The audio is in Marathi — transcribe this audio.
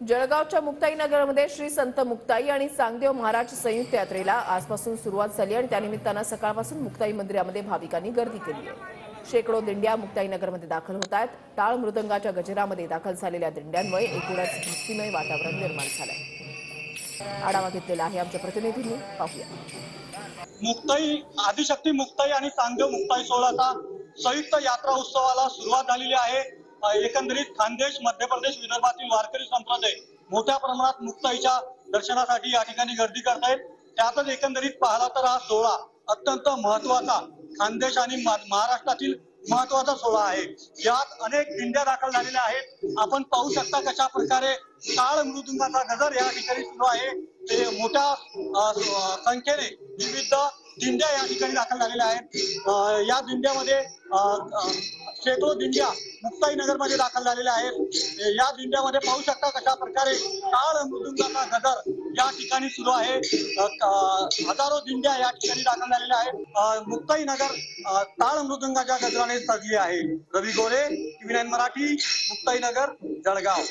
जळगावच्या मुक्ताईनगरमध्ये श्री संत मुक्ताई आणि सांगदेव महाराज संयुक्त यात्रेला आजपासून सुरुवात झाली आणि त्यानिमित्तानं सकाळपासून मुक्ताई मंदिरामध्ये भाविकांनी गर्दी केली आहे। शेकडो दिंड्या मुक्ताईनगरमध्ये दाखल होत आहेत। टाळ मृदंगाच्या गजरामध्ये दाखल झालेल्या दिंड्यांमुळे एकूणच भक्तिमय वातावरण निर्माण झालंय। आढावा घेतलेला आहे आमच्या प्रतिनिधींनी, पाहूया। मुक्ताई आदिशक्ती मुक्ताई आणि सांगदेव मुक्ताई सोहळ्याचा संयुक्त यात्रा उत्सवाला सुरुवात झालेली आहे। एकंदरीत खानदेश, मध्य प्रदेश, विदर्भातील वारकरी संप्रदाय मोठ्या प्रमाणात मुक्ताईच्या दर्शनासाठी या ठिकाणी गर्दी करत आहेत। त्यातच एकंदरीत पाहिला तर हा सोहळा अत्यंत महत्वाचा खानदेश आणि महाराष्ट्रातील महत्वाचा सोहळा आहे। यात अनेक दिंड्या दाखल झालेल्या आहेत। आपण पाहू शकता कशा प्रकारे टाळ मृदुंगाचा गजर या ठिकाणी सुरू आहे। ते मोठ्या संख्येने विविध दिंड्या या ठिकाणी दाखल झालेल्या आहेत। या दिंड्यामध्ये शेकडो दिंड्या मुक्ताईनगर मध्ये दाखल झालेल्या आहेत। या दिंड्यामध्ये पाहू शकता कशा प्रकारे टाळ मृदुंगाचा गजर या ठिकाणी सुरू आहे। हजारो दिंड्या या ठिकाणी दाखल झालेल्या आहेत। मुक्ताईनगर टाळ मृदुंगाच्या गजराने सजली आहे। रवी गोरे, TV9 मराठी, मुक्ताईनगर, जळगाव।